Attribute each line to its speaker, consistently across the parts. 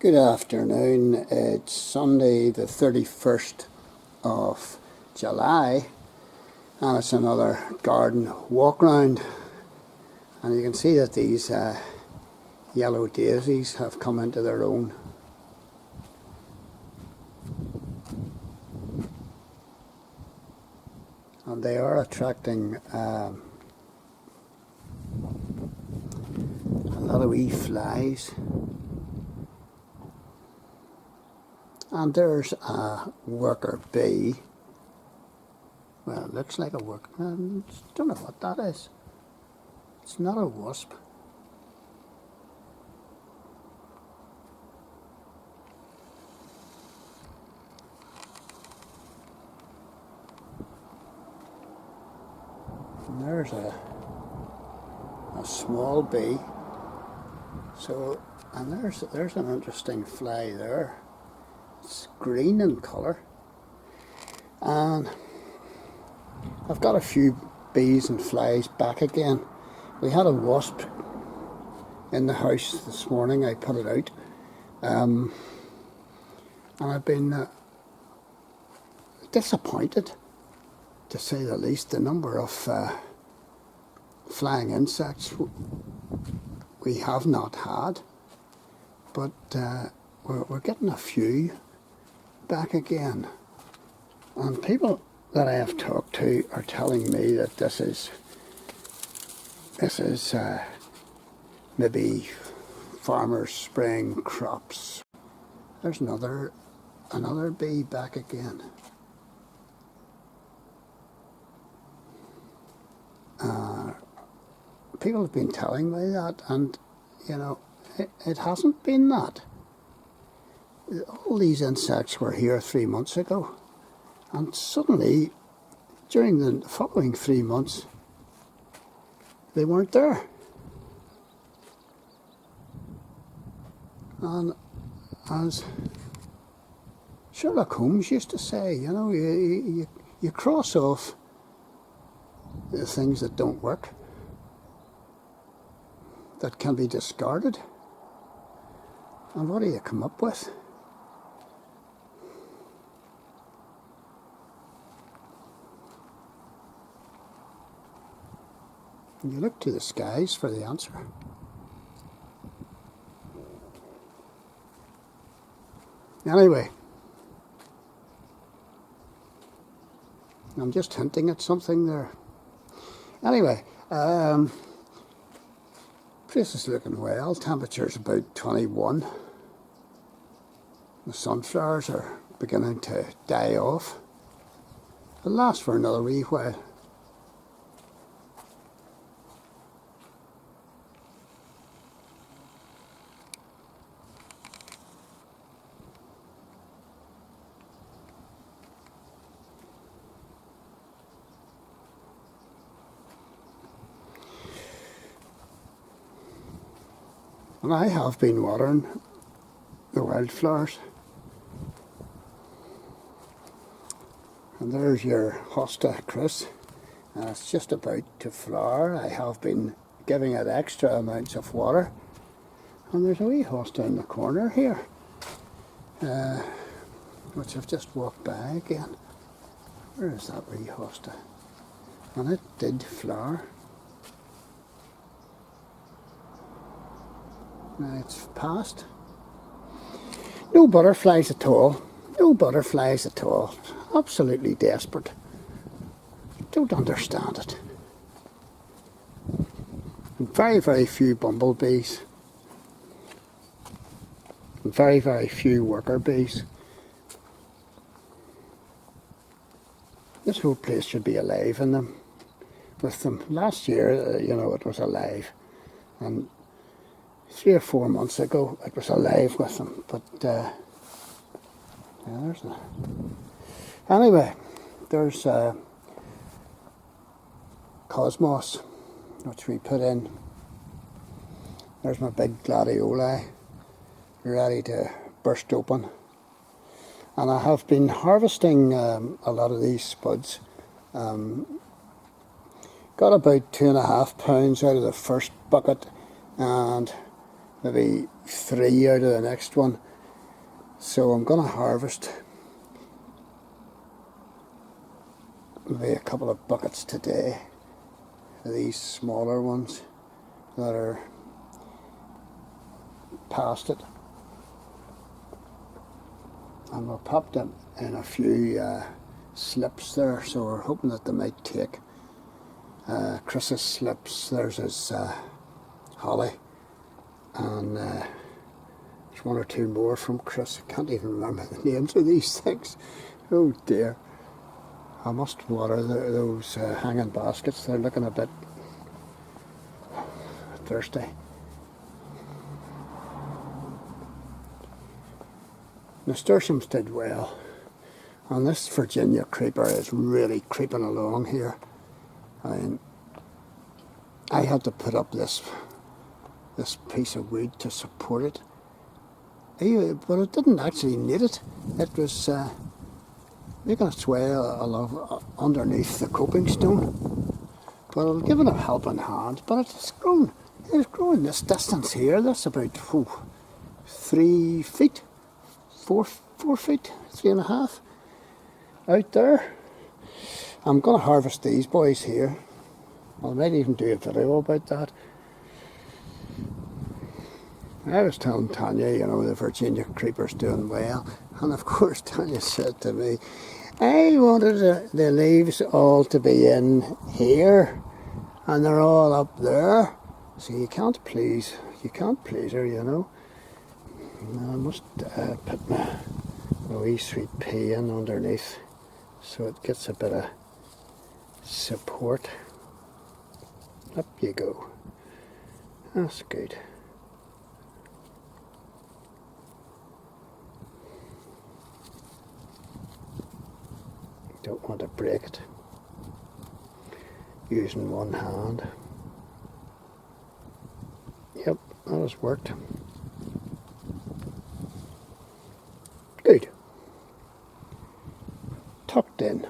Speaker 1: Good afternoon. It's Sunday the 31st of July and it's another garden walk round, and you can see that these yellow daisies have come into their own. And they are attracting a lot of wee flies. And there's a worker bee. Well, it looks like a worker. I don't know what that is. It's not a wasp. And there's a small bee. So, and there's an interesting fly there. It's green in colour, and I've got a few bees and flies back again. We had a wasp in the house this morning. I put it out, and I've been disappointed, to say the least, the number of flying insects we have not had, but we're getting a few back again, and people that I have talked to are telling me that this is maybe farmers spraying crops. There's another bee back again. People have been telling me that, and you know, it hasn't been that. All these insects were here 3 months ago, and suddenly, during the following 3 months, they weren't there. And as Sherlock Holmes used to say, you know, you cross off the things that don't work, that can be discarded, and what do you come up with? And you look to the skies for the answer. Anyway, I'm just hinting at something there. Anyway, place is looking well. Temperature's about 21. The sunflowers are beginning to die off. It'll last for another wee while. And I have been watering the wildflowers. And there's your hosta, Chris. And it's just about to flower. I have been giving it extra amounts of water. And there's a wee hosta in the corner here, which I've just walked by again. Where is that wee hosta? And it did flower. Now it's past. No butterflies at all. No butterflies at all. Absolutely desperate. Don't understand it. And very, very few bumblebees. And very, very few worker bees. This whole place should be alive in them, with them. Last year, you know, it was alive. And 3 or 4 months ago, it was alive with them, but yeah, there's that. Anyway, there's cosmos, which we put in. There's my big gladioli, ready to burst open. And I have been harvesting a lot of these spuds. Got about 2.5 pounds out of the first bucket, and maybe 3 out of the next one, So I'm going to harvest maybe a couple of buckets today, these smaller ones that are past it, and we'll pop them in a few slips there, so we're hoping that they might take. Chris's slips, there's his holly, and there's one or two more from Chris. I can't even remember the names of these things. Oh dear. I must water those hanging baskets. They're looking a bit thirsty. Nasturtiums did well, and this Virginia creeper is really creeping along here. I had to put up this piece of wood to support it, but it didn't actually need it. It was making its way along underneath the coping stone. But I'll give it a helping hand. But it's grown this distance here. That's about 3 feet, 4 feet, 3.5 out there. I'm going to harvest these boys here. I might even do a video about that. I was telling Tanya, you know, the Virginia creeper's doing well, and of course Tanya said to me, I wanted the leaves all to be in here, and they're all up there, so you can't please her, you know. Now I must put my wee sweet pea in underneath, so it gets a bit of support. Up you go. That's good. Don't want to break it. Using one hand. Yep, that has worked. Good. Tucked in.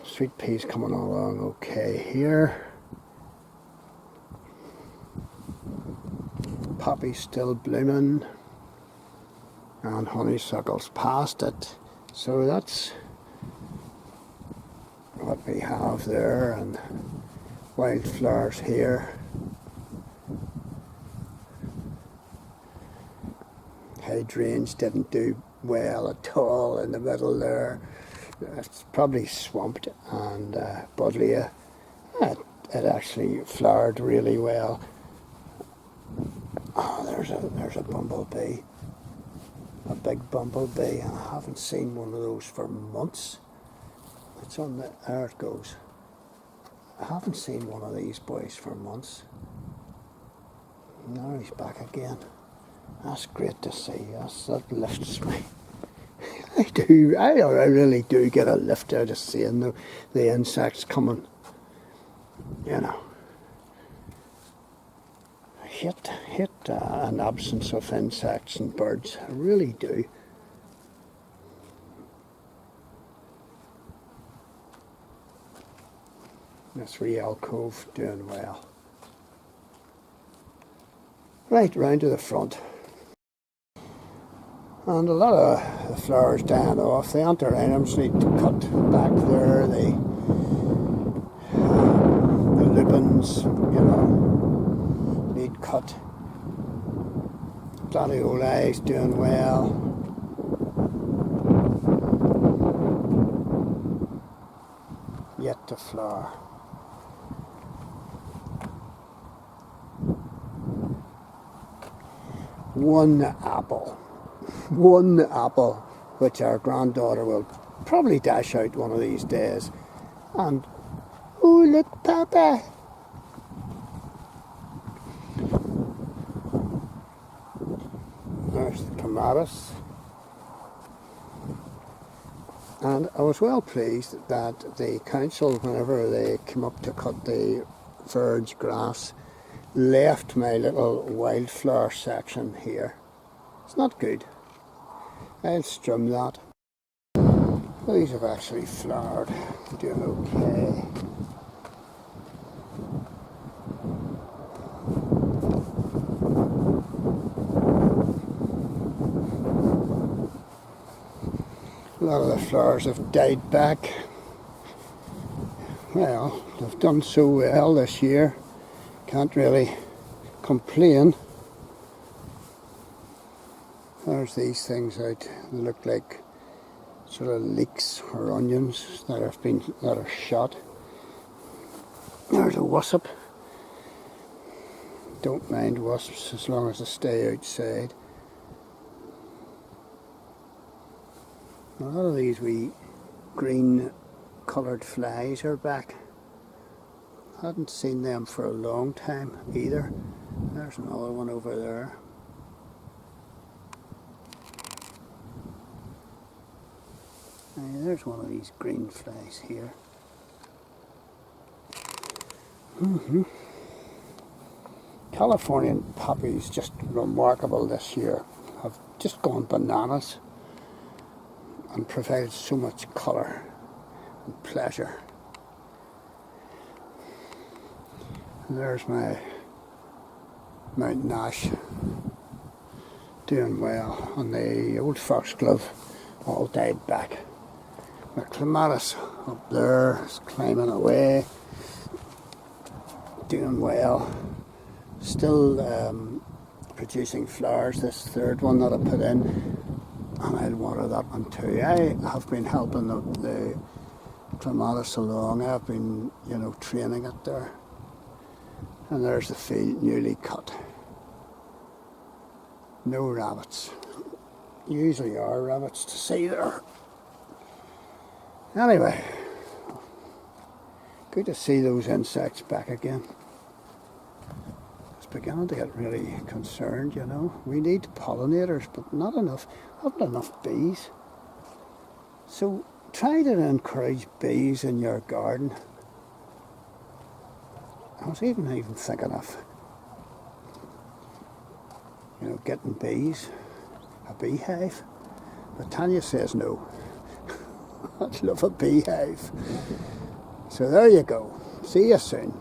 Speaker 1: Sweet peas coming along okay here. Poppy's still blooming. And honeysuckle's past it. So that's what we have there, and wildflowers here. Hydrangeas didn't do well at all in the middle there. It's probably swamped, and buddleia, it actually flowered really well. Oh, there's a bumblebee. A big bumblebee, and I haven't seen one of those for months. It's on the, there it goes. I haven't seen one of these boys for months. Now he's back again. That's great to see. That lifts me. I really do get a lift out of seeing the insects coming. You know. I hate an absence of insects and birds. I really do. This wee alcove doing well. Right round to the front. And a lot of the flowers dying off. The anthuriums need to cut back there. The lupins, you know, need cut. Gladioli is doing well. Yet to flower. One apple, which our granddaughter will probably dash out one of these days. And, oh look, Papa! There's the clematis. And I was well pleased that the council, whenever they came up to cut the verge grass, left my little wildflower section here. It's not good. I'll strum that. These have actually flowered. Doing okay. A lot of the flowers have died back. Well, they've done so well this year. Can't really complain. There's these things out. They look like sort of leeks or onions that are shot. There's a wasp. Don't mind wasps as long as they stay outside. A lot of these wee green coloured flies are back. Hadn't seen them for a long time either. There's another one over there. There's one of these green flies here. Californian poppies, just remarkable this year, have just gone bananas and provided so much colour and pleasure. And there's my mountain ash doing well, and the old foxglove all died back. My clematis up there is climbing away, doing well. Still producing flowers, this third one that I put in, and I'll water that one too. I have been helping the clematis along. I've been, training it there. And there's the field newly cut. No rabbits. Usually are rabbits to see there. Anyway, good to see those insects back again. It's beginning to get really concerned, We need pollinators, but not enough. Not enough bees. So try to encourage bees in your garden. I was even thinking of, getting bees, a beehive. But Tanya says no. I'd love a beehive. So there you go. See you soon.